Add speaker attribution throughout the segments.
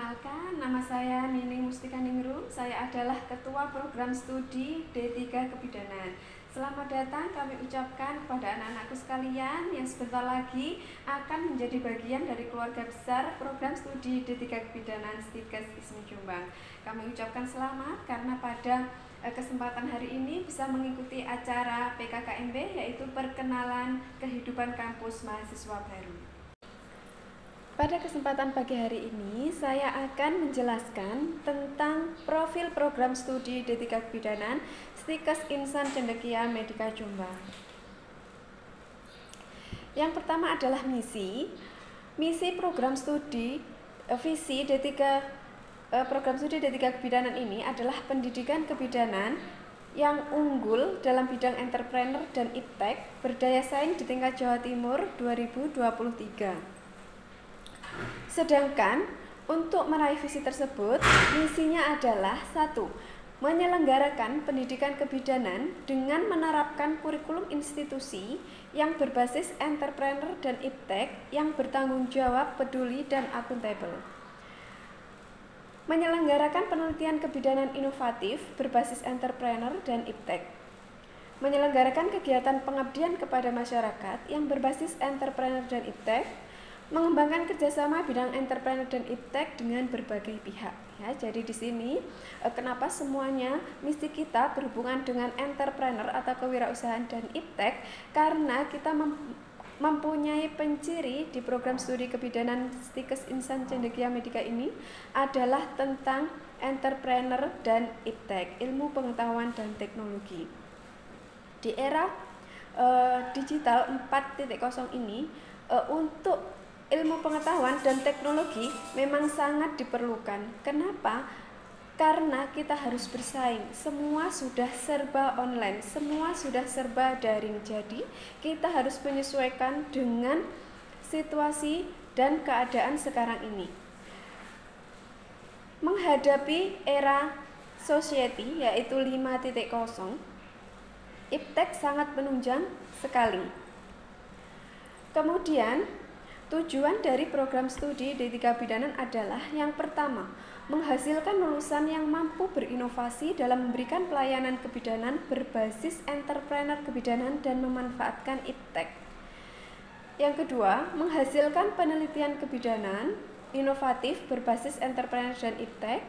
Speaker 1: Perkenalkan, nama saya Nining Mustika Ningrum. Saya adalah Ketua Program Studi D3 Kebidanan. Selamat datang kami ucapkan kepada anak-anakku sekalian yang sebentar lagi akan menjadi bagian dari keluarga besar Program Studi D3 Kebidanan Stikes ISMI Jombang. Kami ucapkan selamat karena pada kesempatan hari ini bisa mengikuti acara PKKMB, yaitu Perkenalan Kehidupan Kampus Mahasiswa Baru. Pada kesempatan pagi hari ini, saya akan menjelaskan tentang profil program studi D3 Kebidanan Stikes Insan Cendekia Medika Jombang. Yang pertama adalah misi. Misi program studi visi D3 program studi D3 Kebidanan ini adalah pendidikan kebidanan yang unggul dalam bidang entrepreneur dan iptek, berdaya saing di tingkat Jawa Timur 2023. Sedangkan untuk meraih visi tersebut, misinya adalah 1. Menyelenggarakan pendidikan kebidanan dengan menerapkan kurikulum institusi yang berbasis entrepreneur dan iptek yang bertanggung jawab, peduli, dan akuntabel. Menyelenggarakan penelitian kebidanan inovatif berbasis entrepreneur dan iptek. Menyelenggarakan kegiatan pengabdian kepada masyarakat yang berbasis entrepreneur dan iptek. Mengembangkan kerjasama bidang entrepreneur dan iptek dengan berbagai pihak. Ya, jadi di sini kenapa semuanya misi kita berhubungan dengan entrepreneur atau kewirausahaan dan iptek, karena kita mempunyai penciri di program studi kebidanan Stikes Insan Cendekia Medika ini adalah tentang entrepreneur dan iptek, ilmu pengetahuan dan teknologi. Di era digital 4.0 ini untuk ilmu pengetahuan dan teknologi memang sangat diperlukan. Kenapa? Karena kita harus bersaing. Semua sudah serba online, semua sudah serba daring. Jadi, kita harus menyesuaikan dengan situasi dan keadaan sekarang ini. Menghadapi era society yaitu 5.0, iptek sangat menunjang sekali. Kemudian tujuan dari program studi D3 Kebidanan adalah yang pertama, menghasilkan lulusan yang mampu berinovasi dalam memberikan pelayanan kebidanan berbasis entrepreneur kebidanan dan memanfaatkan iptek. Yang kedua, menghasilkan penelitian kebidanan inovatif berbasis entrepreneur dan iptek.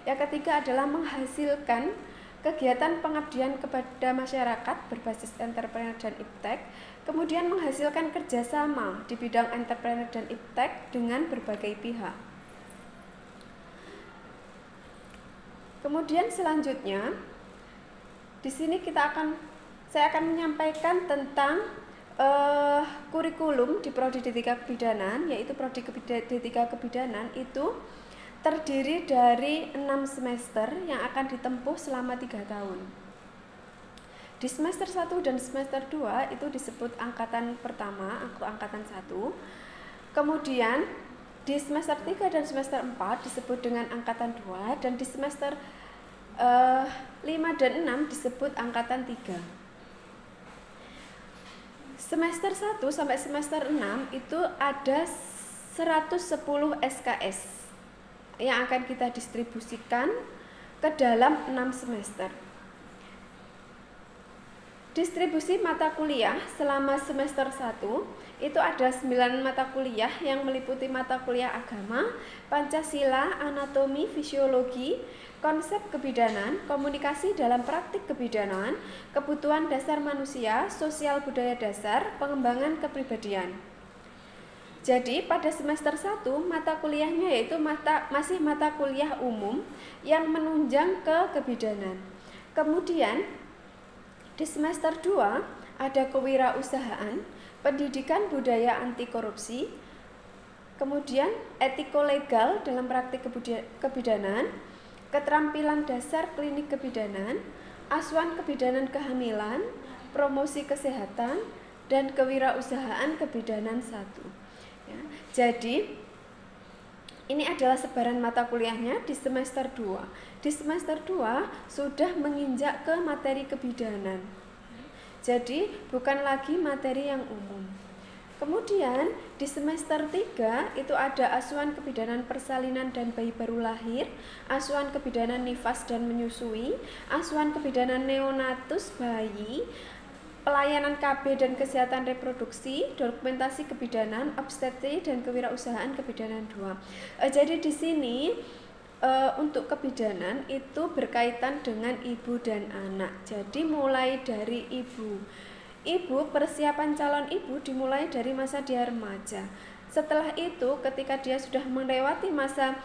Speaker 1: Yang ketiga adalah menghasilkan kegiatan pengabdian kepada masyarakat berbasis entrepreneur dan iptek, kemudian menghasilkan kerjasama di bidang entrepreneur dan iptek dengan berbagai pihak. Kemudian selanjutnya, di sini saya akan menyampaikan tentang kurikulum di Prodi D3 Kebidanan, yaitu Prodi D3 Kebidanan itu terdiri dari 6 semester yang akan ditempuh selama 3 tahun. Di semester 1 dan semester 2 itu disebut angkatan pertama atau angkatan 1. Kemudian di semester 3 dan semester 4 disebut dengan angkatan 2, dan di semester 5 dan 6 disebut angkatan 3. Semester 1 sampai semester 6 itu ada 110 SKS yang akan kita distribusikan ke dalam 6 semester. Distribusi mata kuliah selama semester 1 itu ada 9 mata kuliah yang meliputi mata kuliah agama, Pancasila, anatomi, fisiologi, konsep kebidanan, komunikasi dalam praktik kebidanan, kebutuhan dasar manusia, sosial budaya dasar, pengembangan kepribadian. Jadi pada semester 1 mata kuliahnya yaitu masih mata kuliah umum yang menunjang ke kebidanan. Kemudian di semester 2 ada kewirausahaan, pendidikan budaya anti korupsi, kemudian etiko-legal dalam praktik kebidanan, keterampilan dasar klinik kebidanan, asuhan kebidanan kehamilan, promosi kesehatan, dan kewirausahaan kebidanan 1. Ya, jadi ini adalah sebaran mata kuliahnya di semester 2. Di semester 2 sudah menginjak ke materi kebidanan. Jadi bukan lagi materi yang umum. Kemudian di semester 3 itu ada asuhan kebidanan persalinan dan bayi baru lahir, asuhan kebidanan nifas dan menyusui, asuhan kebidanan neonatus bayi, pelayanan KB dan kesehatan reproduksi, dokumentasi kebidanan, obstetri dan kewirausahaan kebidanan 2. Jadi di sini untuk kebidanan itu berkaitan dengan ibu dan anak. Jadi mulai dari Ibu, persiapan calon ibu dimulai dari masa dia remaja. Setelah itu, ketika dia sudah melewati masa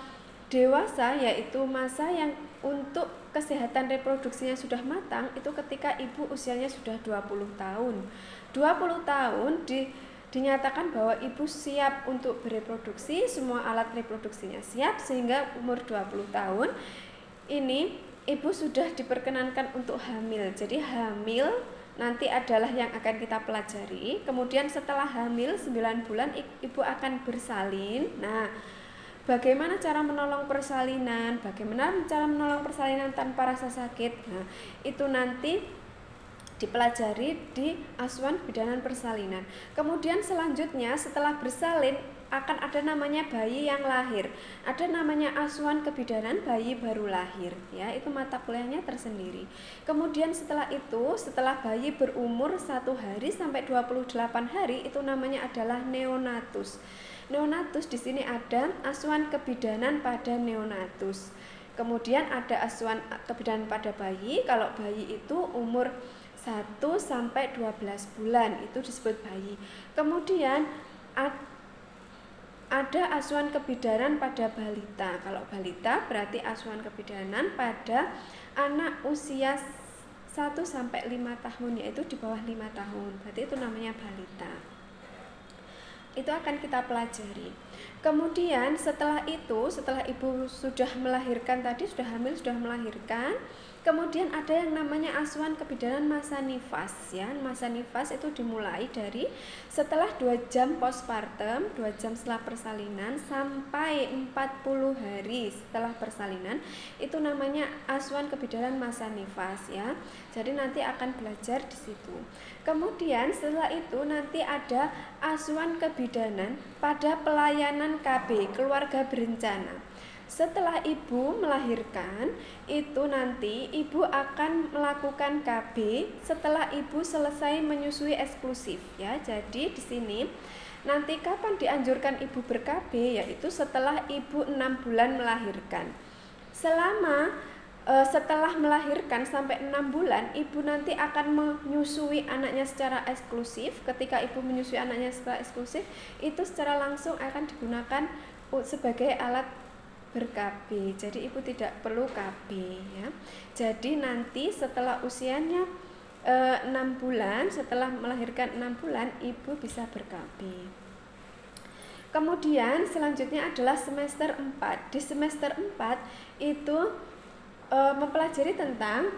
Speaker 1: dewasa, yaitu masa yang untuk kesehatan reproduksinya sudah matang, itu ketika ibu usianya sudah 20 tahun. 20 tahun dinyatakan bahwa ibu siap untuk bereproduksi, semua alat reproduksinya siap, sehingga umur 20 tahun ini ibu sudah diperkenankan untuk hamil. Jadi hamil nanti adalah yang akan kita pelajari. Kemudian setelah hamil 9 bulan ibu akan bersalin. Nah, bagaimana cara menolong persalinan? Bagaimana cara menolong persalinan tanpa rasa sakit? Nah, itu nanti dipelajari di asuhan kebidanan persalinan. Kemudian selanjutnya setelah bersalin akan ada namanya bayi yang lahir, ada namanya asuhan kebidanan bayi baru lahir, ya, itu mata kuliahnya tersendiri. Kemudian setelah itu, setelah bayi berumur 1 hari sampai 28 hari, itu namanya adalah neonatus. Neonatus di sini ada asuhan kebidanan pada neonatus. Kemudian ada asuhan kebidanan pada bayi, kalau bayi itu umur 1 sampai 12 bulan, itu disebut bayi. Kemudian ada asuhan kebidanan pada balita. Kalau balita berarti asuhan kebidanan pada anak usia 1 sampai 5 tahun, yaitu di bawah 5 tahun. Berarti itu namanya balita. Itu akan kita pelajari. Kemudian setelah itu, setelah ibu sudah melahirkan tadi, sudah hamil, sudah melahirkan, kemudian ada yang namanya asuhan kebidanan masa nifas, ya. Masa nifas itu dimulai dari setelah 2 jam postpartum, 2 jam setelah persalinan sampai 40 hari setelah persalinan, itu namanya asuhan kebidanan masa nifas, ya. Jadi nanti akan belajar di situ. Kemudian setelah itu nanti ada asuhan kebidanan pada pelayanan KB, keluarga berencana. Setelah ibu melahirkan, itu nanti ibu akan melakukan KB setelah ibu selesai menyusui eksklusif, ya. Jadi di sini nanti kapan dianjurkan ibu ber-KB, yaitu setelah ibu 6 bulan melahirkan. Setelah melahirkan sampai 6 bulan, ibu nanti akan menyusui anaknya secara eksklusif. Ketika ibu menyusui anaknya secara eksklusif, itu secara langsung akan digunakan sebagai alat ber-KB. Jadi ibu tidak perlu KB, ya. Jadi nanti setelah usianya 6 bulan, setelah melahirkan 6 bulan, ibu bisa ber-KB. Kemudian selanjutnya adalah semester 4. Di semester 4 itu mempelajari tentang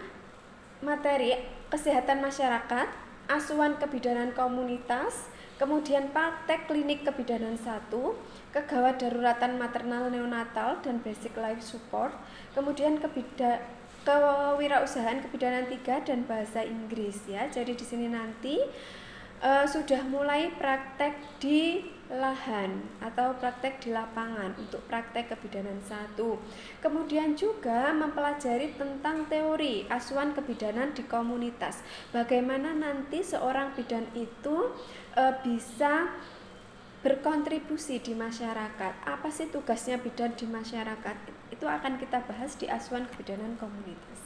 Speaker 1: materi kesehatan masyarakat, asuhan kebidanan komunitas, kemudian praktek klinik kebidanan 1, kegawat daruratan maternal neonatal dan basic life support, kemudian kewirausahaan kebidanan 3 dan bahasa Inggris, ya. Jadi di sini nanti sudah mulai praktek di lahan atau praktek di lapangan untuk praktek kebidanan 1. Kemudian juga mempelajari tentang teori asuhan kebidanan di komunitas. Bagaimana nanti seorang bidan itu bisa berkontribusi di masyarakat. Apa sih tugasnya bidan di masyarakat? Itu akan kita bahas di asuhan kebidanan komunitas.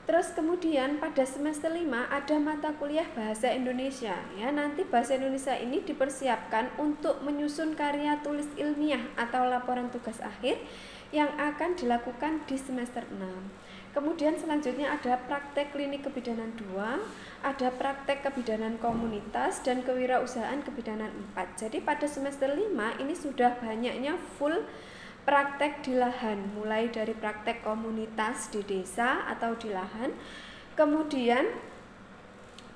Speaker 1: Terus kemudian pada semester 5 ada mata kuliah bahasa Indonesia, ya. Nanti bahasa Indonesia ini dipersiapkan untuk menyusun karya tulis ilmiah atau laporan tugas akhir yang akan dilakukan di semester 6. Kemudian selanjutnya ada praktek klinik kebidanan 2, ada praktek kebidanan komunitas dan kewirausahaan kebidanan 4. Jadi pada semester 5 ini sudah banyaknya full praktek di lahan, mulai dari praktek komunitas di desa atau di lahan, kemudian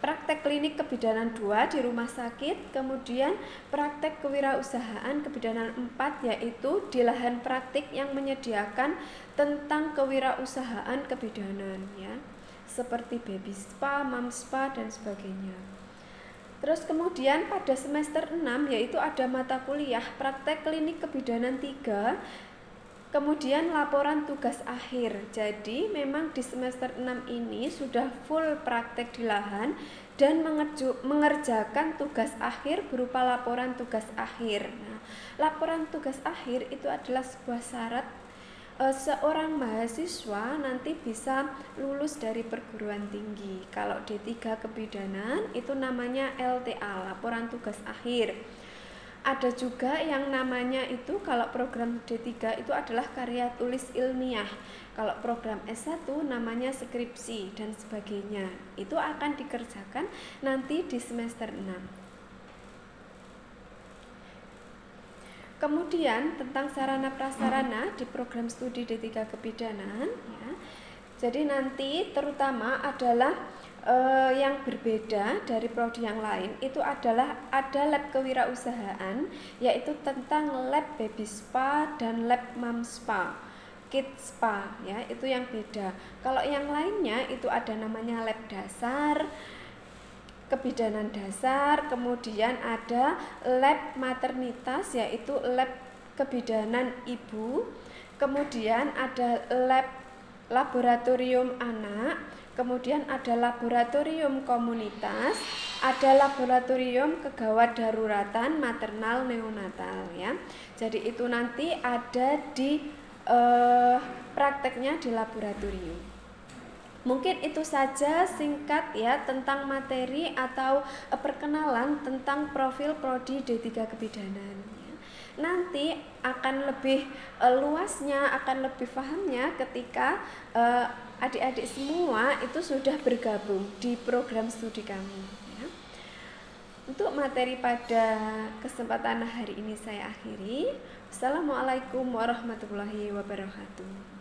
Speaker 1: praktek klinik kebidanan 2 di rumah sakit, kemudian praktek kewirausahaan kebidanan 4 yaitu di lahan praktik yang menyediakan tentang kewirausahaan kebidanan, ya, seperti baby spa, mom spa dan sebagainya. Terus kemudian pada semester 6 yaitu ada mata kuliah praktek klinik kebidanan 3, kemudian laporan tugas akhir. Jadi memang di semester 6 ini sudah full praktek di lahan dan mengerjakan tugas akhir berupa laporan tugas akhir. Nah, laporan tugas akhir itu adalah sebuah syarat seorang mahasiswa nanti bisa lulus dari perguruan tinggi. Kalau D3 kebidanan itu namanya LTA, laporan tugas akhir. Ada juga yang namanya itu kalau program D3 itu adalah karya tulis ilmiah. Kalau program S1 namanya skripsi dan sebagainya. Itu akan dikerjakan nanti di semester 6. Kemudian tentang sarana prasarana di program studi D3 kebidanan ya. Jadi nanti terutama adalah yang berbeda dari prodi yang lain itu adalah ada lab kewirausahaan, yaitu tentang lab baby spa dan lab mom spa, kids spa ya, itu yang beda. Kalau yang lainnya itu ada namanya lab dasar, kebidanan dasar, kemudian ada lab maternitas yaitu lab kebidanan ibu, kemudian ada lab laboratorium anak, kemudian ada laboratorium komunitas, ada laboratorium kegawat daruratan maternal neonatal ya. Jadi itu nanti ada di prakteknya di laboratorium. Mungkin itu saja singkat ya tentang materi atau perkenalan tentang profil prodi D3 kebidanan. Nanti akan lebih luasnya, akan lebih pahamnya ketika adik-adik semua itu sudah bergabung di program studi kami ya. Untuk materi pada kesempatan hari ini saya akhiri. Assalamualaikum warahmatullahi wabarakatuh.